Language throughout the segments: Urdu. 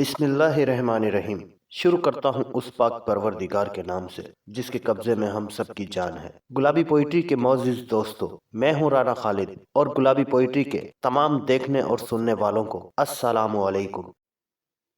بسم اللہ الرحمن الرحیم۔ شروع کرتا ہوں اس پاک پروردگار کے نام سے جس کے قبضے میں ہم سب کی جان ہے۔ گلابی پوئٹری کے معزز دوستو، میں ہوں رانا خالد اور گلابی پوئٹری کے تمام دیکھنے اور سننے والوں کو السلام علیکم۔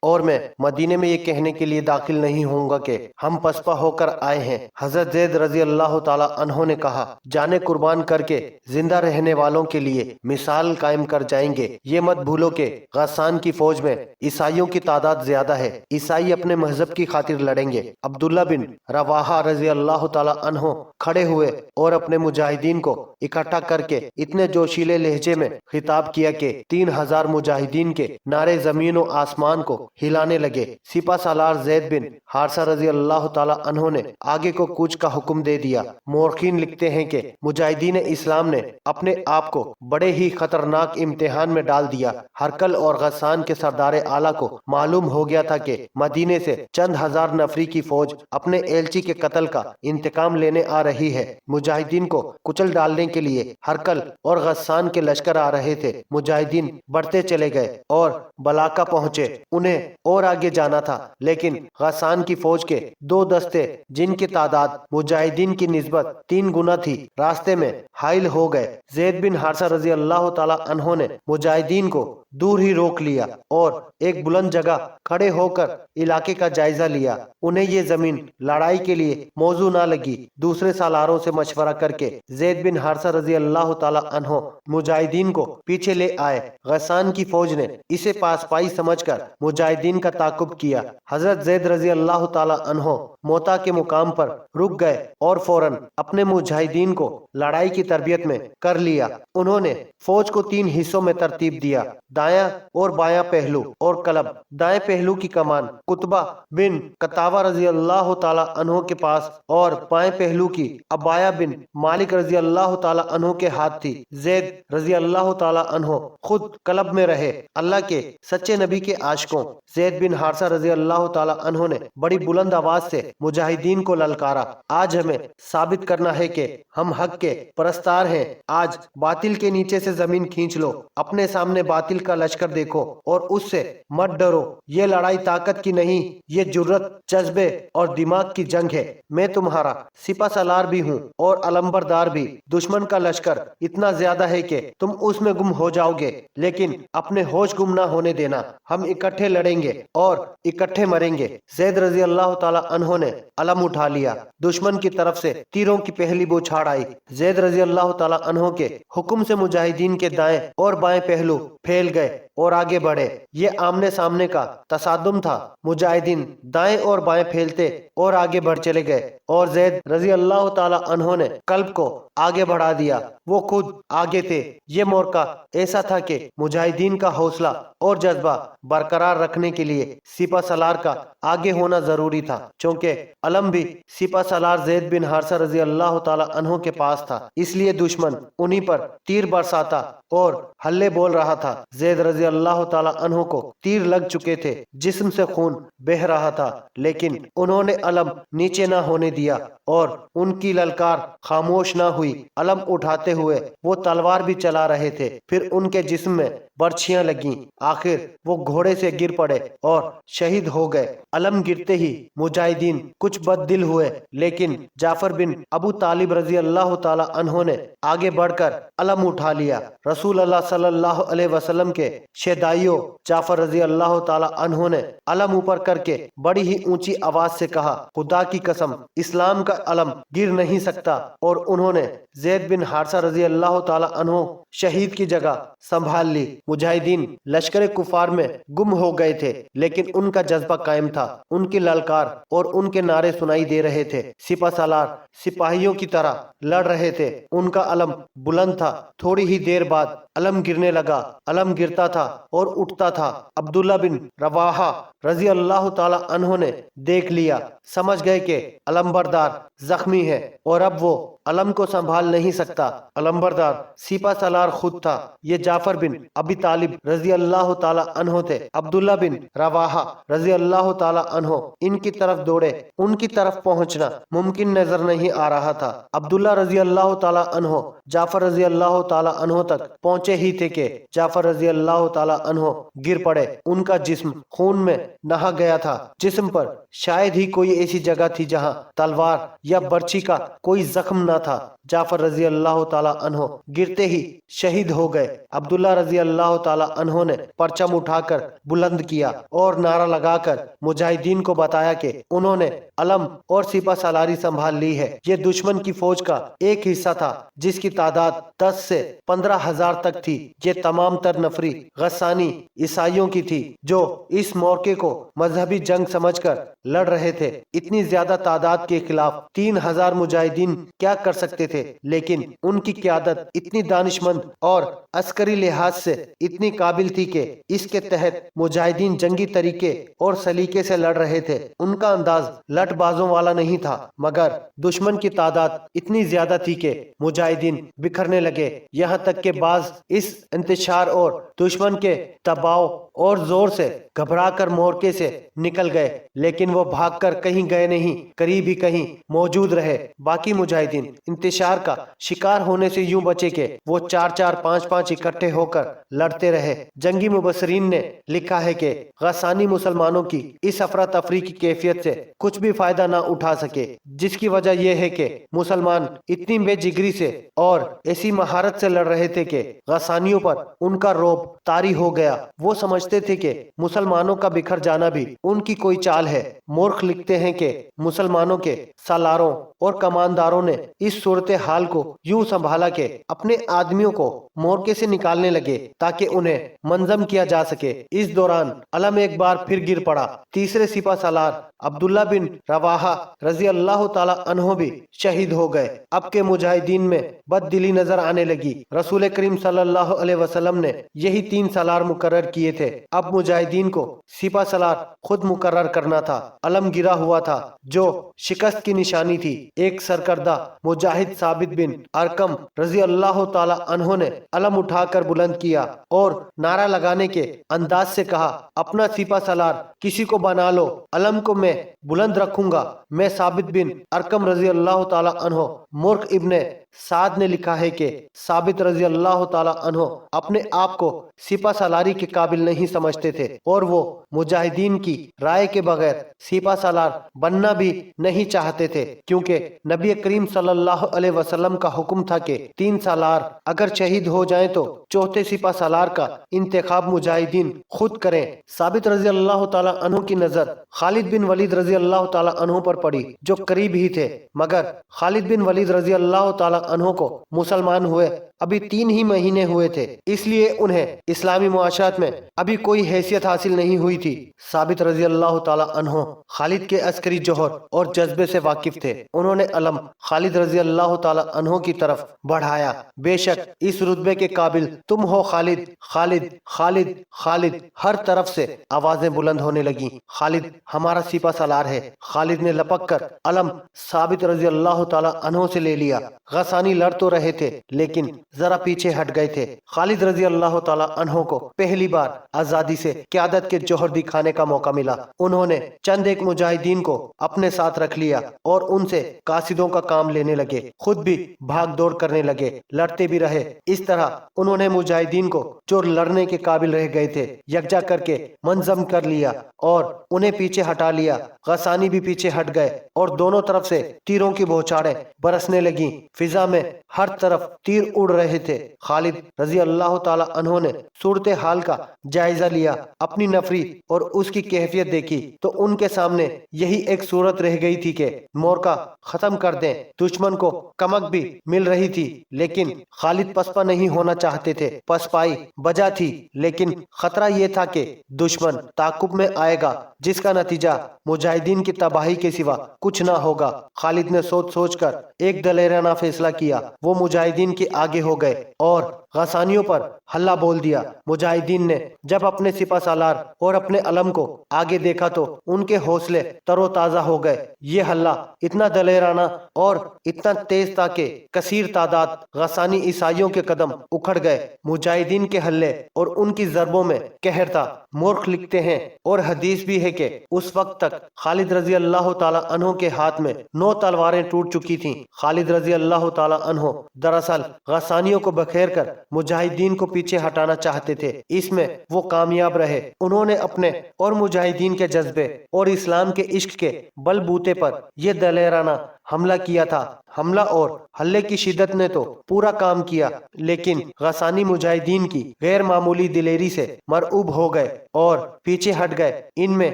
اور میں مدینے میں یہ کہنے کے لیے داخل نہیں ہوں گا کہ ہم پسپا ہو کر آئے ہیں۔ حضرت زید رضی اللہ تعالی عنہ نے کہا، جانے قربان کر کے زندہ رہنے والوں کے لیے مثال قائم کر جائیں گے۔ یہ مت بھولو کہ غسان کی فوج میں عیسائیوں کی تعداد زیادہ ہے۔ عیسائی اپنے مذہب کی خاطر لڑیں گے۔ عبداللہ بن رواحہ رضی اللہ تعالی عنہ کھڑے ہوئے اور اپنے مجاہدین کو اکٹھا کر کے اتنے جوشیلے لہجے میں خطاب کیا کہ 3000 مجاہدین کے نعرے زمین و آسمان کو ہلانے لگے۔ سپہ سالار زید بن حارثہ رضی اللہ تعالی عنہ نے آگے کو کوچ کا حکم دے دیا۔ مورخین لکھتے ہیں کہ مجاہدین اسلام نے اپنے آپ کو بڑے ہی خطرناک امتحان میں ڈال دیا۔ ہرقل اور غسان کے سردار اعلیٰ کو معلوم ہو گیا تھا کہ مدینے سے چند ہزار نفری کی فوج اپنے ایلچی کے قتل کا انتقام لینے آ رہی ہے۔ مجاہدین کو کچل ڈالنے کے لیے ہرقل اور غسان کے لشکر آ رہے تھے۔ مجاہدین بڑھتے چلے گئے اور بلاکا پہنچے۔ انہیں اور آگے جانا تھا، لیکن غسان کی فوج کے 2 دستے جن کی تعداد مجاہدین کی نسبت 3 گنا تھی، راستے میں حائل ہو گئے۔ زید بن حارثہ رضی اللہ تعالی عنہ نے مجاہدین کو دور ہی روک لیا اور ایک بلند جگہ کھڑے ہو کر علاقے کا جائزہ لیا۔ انہیں یہ زمین لڑائی کے لیے موزوں نہ لگی۔ دوسرے سالاروں سے مشورہ کر کے زید بن حارثہ رضی اللہ تعالی عنہ مجاہدین کو پیچھے لے آئے۔ غسان کی فوج نے اسے پاس پائی سمجھ کر مجاہدین کا تعاقب کیا۔ حضرت زید رضی اللہ تعالی عنہ موتا کے مقام پر رک گئے اور فوراً اپنے مجاہدین کو لڑائی کی تربیت میں کر لیا۔ انہوں نے فوج کو 3 حصوں میں ترتیب دیا، دایاں اور بایاں پہلو اور قلب۔ دائیں پہلو کی کمان قطبہ بن قطاوہ رضی اللہ تعالی عنہ کے پاس اور بائیں پہلو کی عبایہ بن مالک رضی اللہ تعالی عنہ کے ہاتھ تھی۔ زید رضی اللہ تعالی عنہ خود قلب میں رہے۔ اللہ کے سچے نبی کے عاشقوں، زید بن حارثہ رضی اللہ تعالی عنہ نے بڑی بلند آواز سے مجاہدین کو للکارا، آج ہمیں ثابت کرنا ہے کہ ہم حق کے پرستار ہیں۔ آج باطل کے نیچے سے زمین کھینچ لو، اپنے سامنے باطل کا لشکر دیکھو اور اس سے مت ڈرو۔ یہ لڑائی طاقت کی نہیں، یہ جرت، جذبے اور دماغ کی جنگ ہے۔ میں تمہارا سپہ سالار بھی ہوں اور علمبردار بھی۔ دشمن کا لشکر اتنا زیادہ ہے کہ تم اس میں گم ہو جاؤ گے، لیکن اپنے ہوش گم نہ ہونے دینا۔ ہم اکٹھے لڑیں گے اور اکٹھے مریں گے۔ زید رضی اللہ تعالی عنہ نے علم اٹھا لیا۔ دشمن کی طرف سے تیروں کی پہلی بوچھاڑ آئی۔ زید رضی اللہ تعالی عنہ کے حکم سے مجاہدین کے دائیں اور بائیں پہلو پھیل گئے اور آگے بڑھے۔ یہ آمنے سامنے کا تصادم تھا۔ مجاہدین دائیں اور بائیں پھیلتے اور آگے بڑھ چلے گئے اور زید رضی اللہ تعالی عنہ نے قلب کو آگے بڑھا دیا۔ وہ خود آگے تھے۔ یہ موقع ایسا تھا کہ مجاہدین کا حوصلہ اور جذبہ برقرار رکھنے کے لیے سپہ سالار کا آگے ہونا ضروری تھا، چونکہ علم بھی سپہ سالار زید بن حارثہ رضی اللہ تعالی عنہ کے پاس تھا۔ اس لیے دشمن انہی پر تیر برساتا اور ہلے بول رہا تھا۔ زید رضی اللہ تعالی عنہ کو تیر لگ چکے تھے، جسم سے خون بہہ رہا تھا، لیکن انہوں نے علم نیچے نہ ہونے دیا اور ان کی للکار خاموش نہ ہوئی۔ علم اٹھاتے ہوئے وہ تلوار بھی چلا رہے تھے۔ پھر ان کے جسم میں برچھیاں لگیں۔ آخر وہ گھوڑے سے گر پڑے اور شہید ہو گئے۔ علم گرتے ہی مجاہدین کچھ بد دل ہوئے، لیکن جعفر بن ابو طالب رضی اللہ تعالی عنہ نے آگے بڑھ کر علم اٹھا لیا۔ رسول اللہ صلی اللہ علیہ وسلم کے شیدائیوں جعفر رضی اللہ تعالی عنہ نے علم اوپر کر کے بڑی ہی اونچی آواز سے کہا، خدا کی قسم اسلام کا علم گر نہیں سکتا، اور انہوں نے زید بن حارثہ رضی اللہ تعالی عنہ شہید کی جگہ سنبھال لی۔ مجاہدین لشکر کفار میں گم ہو گئے تھے، لیکن ان کا جذبہ قائم تھا۔ ان کی للکار اور ان کے نعرے سنائی دے رہے تھے۔ سپہ سالار سپاہیوں کی طرح لڑ رہے تھے۔ ان کا علم بلند تھا۔ تھوڑی ہی دیر بعد علم گرنے لگا۔ علم گرتا تھا اور اٹھتا تھا۔ عبداللہ بن رواحہ رضی اللہ تعالی عنہ نے دیکھ لیا، سمجھ گئے کہ علمبردار زخمی ہے اور اب وہ علم کو سنبھال نہیں سکتا۔ علمبردار سپہ سالار خود تھا۔ یہ جعفر بن ابی طالب رضی اللہ تعالی عنہ تھے۔ عبداللہ بن رواحہ رضی اللہ تعالی عنہ ان کی طرف دوڑے۔ ان کی طرف پہنچنا ممکن نظر نہیں آ رہا تھا۔ عبداللہ رضی اللہ تعالی عنہ جعفر رضی اللہ تعالی عنہ تک پہنچے ہی تھے کہ جعفر رضی اللہ تعالی عنہ گر پڑے۔ ان کا جسم خون میں نہا گیا تھا۔ جسم پر شاید ہی کوئی ایسی جگہ تھی جہاں تلوار یا برچھی کا کوئی زخم نہ تھا۔ جعفر رضی اللہ تعالی عنہ گرتے ہی شہید ہو گئے۔ عبداللہ رضی اللہ تعالی عنہ نے پرچم اٹھا کر بلند کیا اور نعرہ لگا کر مجاہدین کو بتایا کہ انہوں نے علم اور سپہ سالاری سنبھال لی ہے۔ یہ دشمن کی فوج کا ایک حصہ تھا جس کی تعداد 10 سے 15,000 تک تھی۔ یہ تمام تر نفری غسانی عیسائیوں کی تھی جو اس موقع کو مذہبی جنگ سمجھ کر لڑ رہے تھے۔ اتنی زیادہ تعداد کے خلاف 3,000 مجاہدین کیا کر سکتے تھے، لیکن ان کی قیادت اتنی دانش مند اور عسکری لحاظ سے اتنی قابل تھی کہ اس کے تحت مجاہدین جنگی طریقے اور سلیقے سے لڑ رہے تھے۔ ان کا انداز لٹ بازوں والا نہیں تھا، مگر دشمن کی تعداد اتنی زیادہ تھی کہ مجاہدین بکھرنے لگے، یہاں تک کہ بعض اس انتشار اور دشمن کے دباؤ اور زور سے گھبرا کر مورچے سے نکل گئے، لیکن وہ بھاگ کر کہیں گئے نہیں، قریب ہی کہیں موجود رہے۔ باقی مجاہدین انتشار کا شکار ہونے سے یوں بچے کہ وہ 4-4 5-5 اکٹھے ہو کر لڑتے رہے۔ جنگی مبصرین نے لکھا ہے کہ غسانی مسلمانوں کی اس افراتفری کی کیفیت سے کچھ بھی فائدہ نہ اٹھا سکے، جس کی وجہ یہ ہے کہ مسلمان اتنی بے جگری سے اور ایسی مہارت سے لڑ رہے تھے کہ غسانیوں پر ان کا رعب طاری ہو گیا۔ وہ سمجھتے تھے کہ مسلمانوں کا بکھر جانا بھی ان کی کوئی چال ہے۔ مورخ لکھتے ہیں کہ مسلمانوں کے سالاروں اور کمانداروں نے اس صورتحال کو یوں سنبھالا کہ اپنے آدمیوں کو مورچے سے نکالنے لگے تاکہ انہیں منظم کیا جا سکے۔ اس دوران علم ایک بار پھر گر پڑا۔ تیسرے سپہ سالار عبداللہ بن رواحہ رضی اللہ تعالی عنہ بھی شہید ہو گئے۔ اب کے مجاہدین میں بد دلی نظر آنے لگی۔ رسول کریم صلی اللہ علیہ وسلم نے یہی 3 سالار مقرر کیے تھے۔ اب مجاہدین کو سپہ سالار خود مقرر کرنا تھا۔ علم گرا ہوا تھا جو شکست کی نشانی تھی۔ ایک سرکردہ مجاہد ثابت بن ارقم رضی اللہ تعالی عنہ نے علم اٹھا کر بلند کیا اور نعرہ لگانے کے انداز سے کہا، اپنا سپہ سالار کسی کو بنا لو، علم کو میں بلند رکھوں گا۔ میں ثابت بن ارقم رضی اللہ تعالی عنہ۔ مورخ ابن سعد نے لکھا ہے کہ ثابت رضی اللہ تعالی عنہ اپنے آپ کو سپہ سالاری کے قابل نہیں سمجھتے تھے اور وہ مجاہدین کی رائے کے بغیر سپہ سالار بننا بھی نہیں چاہتے تھے، کیونکہ نبی کریم صلی اللہ علیہ وسلم کا حکم تھا کہ 3 سالار اگر شہید ہو جائیں تو چوتھے سپہ سالار کا انتخاب مجاہدین خود کریں۔ ثابت رضی اللہ تعالی عنہ کی نظر خالد بن ولید رضی اللہ تعالی عنہ پر پڑی جو قریب ہی تھے، مگر خالد بن ولید رضی اللہ تعالی عنہ کو مسلمان ہوئے ابھی 3 ہی مہینے ہوئے تھے، اس لیے انہیں اسلامی معاشرات میں ابھی کوئی حیثیت حاصل نہیں ہوئی تھی۔ ثابت رضی اللہ تعالی عنہ خالد کے عسکری جوہر اور جذبے سے واقف تھے۔ انہوں نے علم خالد رضی اللہ تعالی عنہ کی طرف بڑھایا، بے شک اس رتبے کے قابل تم ہو خالد، خالد، خالد، خالد۔ ہر طرف سے آوازیں بلند ہونے لگیں، خالد ہمارا سپہ سالار ہے۔ خالد نے لپک کر علم ثابت رضی اللہ تعالی عنہ سے لے لیا۔ غسانی لڑ تو رہے تھے لیکن ذرا پیچھے ہٹ گئے تھے۔ خالد رضی اللہ تعالی عنہ کو پہلی بار آزادی سے قیادت کے جوہر دکھانے کا موقع ملا۔ انہوں نے چند ایک مجاہدین کو اپنے ساتھ رکھ لیا اور ان سے قاصدوں کا کام لینے لگے، خود بھی بھاگ دوڑ کرنے لگے، لڑتے بھی رہے۔ اس طرح انہوں نے مجاہدین کو جو لڑنے کے قابل رہ گئے تھے یکجا کر کے منظم کر لیا اور انہیں پیچھے ہٹا لیا۔ غسانی بھی پیچھے ہٹ گئے اور دونوں طرف سے تیروں کی بوچھاریں برسنے لگیں۔ فضا میں ہر طرف تیر اڑ رہے تھے۔ خالد رضی اللہ تعالی عنہ نے صورتحال کا جائزہ لیا، اپنی نفری اور اس کی کیفیت دیکھی تو ان کے سامنے یہی ایک صورت رہ گئی تھی کہ مورچہ ختم کر دیں۔ دشمن کو کمک بھی مل رہی تھی لیکن خالد پسپا نہیں ہونا چاہتے تھے۔ پسپائی بجا تھی لیکن خطرہ یہ تھا کہ دشمن تعاقب میں آئے گا جس کا نتیجہ مجاہدین کی تباہی کے سوا کچھ نہ ہوگا۔ خالد نے سوچ کر ایک دلیرانہ فیصلہ کیا۔ وہ مجاہدین کے آگے ہو گئے اور غسانیوں پر حملہ بول دیا۔ مجاہدین نے جب اپنے سپہ سالار اور اپنے علم کو آگے دیکھا تو ان کے حوصلے تر و تازہ ہو گئے۔ یہ حملہ اتنا دلیرانہ اور اتنا تیز تھا کہ کثیر تعداد غسانی عیسائیوں کے قدم اکھڑ گئے۔ مجاہدین کے حملے اور ان کی ضربوں میں قہر تھا۔ مورخ لکھتے ہیں اور حدیث بھی ہے کہ اس وقت تک خالد رضی اللہ تعالی عنہ کے ہاتھ میں 9 تلواریں ٹوٹ چکی تھیں۔ خالد رضی اللہ تعالی عنہ دراصل غسانیوں کو بکھیر کر مجاہدین کو پیچھے ہٹانا چاہتے تھے۔ اس میں وہ کامیاب رہے۔ انہوں نے اپنے اور مجاہدین کے جذبے اور اسلام کے عشق کے بل بوتے پر یہ دلیرانہ حملہ کیا تھا۔ حملہ اور حملے کی شدت نے تو پورا کام کیا، لیکن غسانی مجاہدین کی غیر معمولی دلیری سے مرعوب ہو گئے اور پیچھے ہٹ گئے۔ ان میں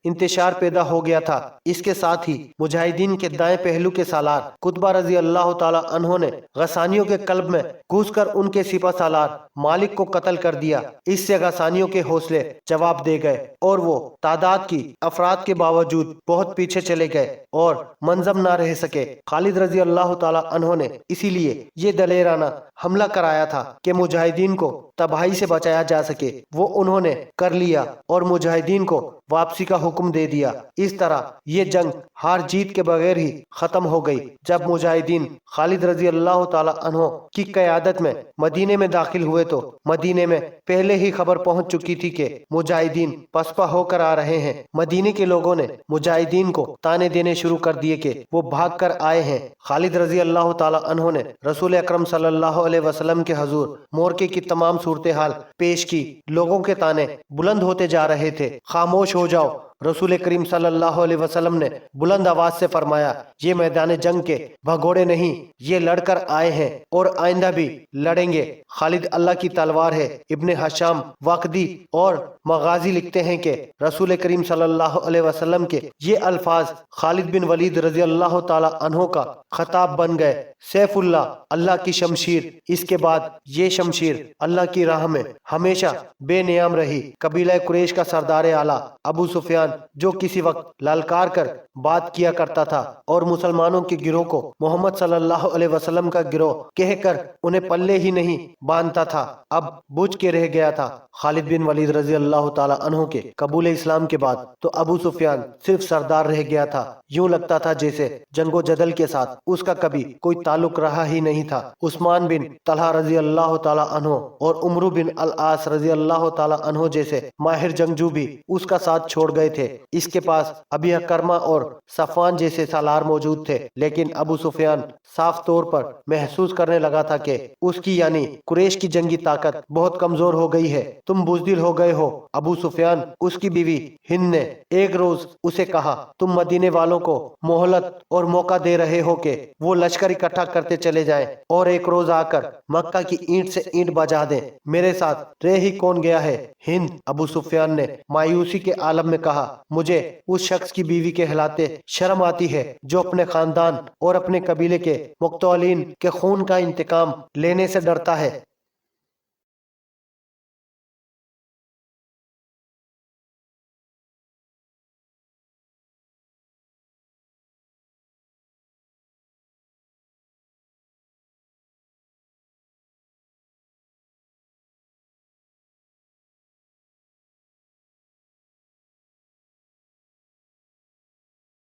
انتشار پیدا ہو گیا تھا۔ اس کے ساتھ ہی مجاہدین کے دائیں پہلو کے سالار قطبہ رضی اللہ تعالی عنہ نے غسانیوں کے قلب میں گھس کر ان کے سپہ سالار مالک کو قتل کر دیا۔ اس سے غسانیوں کے حوصلے جواب دے گئے اور وہ تعداد کی افراد کے باوجود بہت پیچھے چلے گئے اور منظم نہ رہ سکے۔ خالد رضی اللہ تعالی عنہ نے اسی لیے یہ دلیرانہ حملہ کرایا تھا کہ مجاہدین کو تباہی سے بچایا جا سکے۔ وہ انہوں نے کر لیا اور مجاہدین کو واپسی کا حکم دے دیا۔ اس طرح یہ جنگ ہار جیت کے بغیر ہی ختم ہو گئی۔ جب مجاہدین خالد رضی اللہ تعالی عنہ کی قیادت میں مدینے میں داخل ہوئے تو مدینے میں پہلے ہی خبر پہنچ چکی تھی کہ مجاہدین پسپا ہو کر آ رہے ہیں۔ مدینے کے لوگوں نے مجاہدین کو تانے دینے شروع کر دیے کہ وہ بھاگ کر آئے ہیں۔ خالد رضی اللہ تعالی عنہ نے رسول اکرم صلی اللہ علیہ وسلم کے حضور مورکے کی تمام صورتحال پیش کی۔ لوگوں کے تانے بلند ہوتے جا رہے تھے۔ خاموش ہو جاؤ۔ رسول کریم صلی اللہ علیہ وسلم نے بلند آواز سے فرمایا، یہ میدان جنگ کے بھگوڑے نہیں، یہ لڑ کر آئے ہیں اور آئندہ بھی لڑیں گے۔ خالد اللہ کی تلوار ہے۔ ابن حشام واقدی اور مغازی لکھتے ہیں کہ رسول کریم صلی اللہ علیہ وسلم کے یہ الفاظ خالد بن ولید رضی اللہ تعالی عنہ کا خطاب بن گئے۔ سیف اللہ، اللہ کی شمشیر۔ اس کے بعد یہ شمشیر اللہ کی راہ میں ہمیشہ بے نیام رہی۔ قبیلہ قریش کا سردار اعلیٰ ابو سفیان جو کسی وقت للکار کر بات کیا کرتا تھا اور مسلمانوں کے گروہ کو محمد صلی اللہ علیہ وسلم کا گروہ کہہ کر انہیں پلے ہی نہیں باندھتا تھا، اب بجھ کے رہ گیا تھا۔ خالد بن ولید رضی اللہ تعالی عنہ کے قبول اسلام کے بعد تو ابو سفیان صرف سردار رہ گیا تھا۔ یوں لگتا تھا جیسے جنگ و جدل کے ساتھ اس کا کبھی کوئی تعلق رہا ہی نہیں تھا۔ عثمان بن طلحہ رضی اللہ تعالی عنہ اور عمرو بن العاص رضی اللہ تعالی عنہ جیسے ماہر جنگجو بھی اس کا ساتھ چھوڑ گئے تھے۔ اس کے پاس ابی کرما اور صفوان جیسے سالار موجود تھے، لیکن ابو سفیان صاف طور پر محسوس کرنے لگا تھا کہ اس کی یعنی قریش کی جنگی طاقت بہت کمزور ہو گئی ہے۔ تم بزدل ہو گئے ہو۔ ابو سفیان اس کی بیوی ہند نے ایک روز اسے کہا، تم مدینے والوں کو مہلت اور موقع دے رہے ہو کہ وہ لشکر اکٹھا کرتے چلے جائیں اور ایک روز آ کر مکہ کی اینٹ سے اینٹ بجا دیں، میرے ساتھ رہ ہی کون گیا ہے؟ ہند، ابو سفیان نے مایوسی کے عالم میں کہا، مجھے اس شخص کی بیوی کہلاتے شرم آتی ہے جو اپنے خاندان اور اپنے قبیلے کے مقتولین کے خون کا انتقام لینے سے ڈرتا ہے۔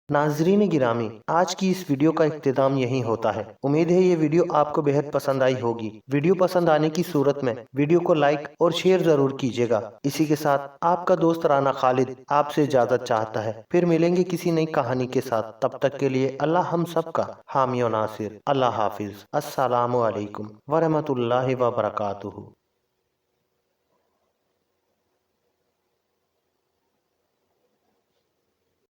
ناظرین گرامی، آج کی اس ویڈیو کا اختتام یہیں ہوتا ہے۔ امید ہے یہ ویڈیو آپ کو بہت پسند آئی ہوگی۔ ویڈیو پسند آنے کی صورت میں ویڈیو کو لائک اور شیئر ضرور کیجیے گا۔ اسی کے ساتھ آپ کا دوست رانا خالد آپ سے اجازت چاہتا ہے۔ پھر ملیں گے کسی نئی کہانی کے ساتھ، تب تک کے لیے اللہ ہم سب کا حامی و ناصر۔ اللہ حافظ۔ السلام علیکم ورحمۃ اللہ وبرکاتہ۔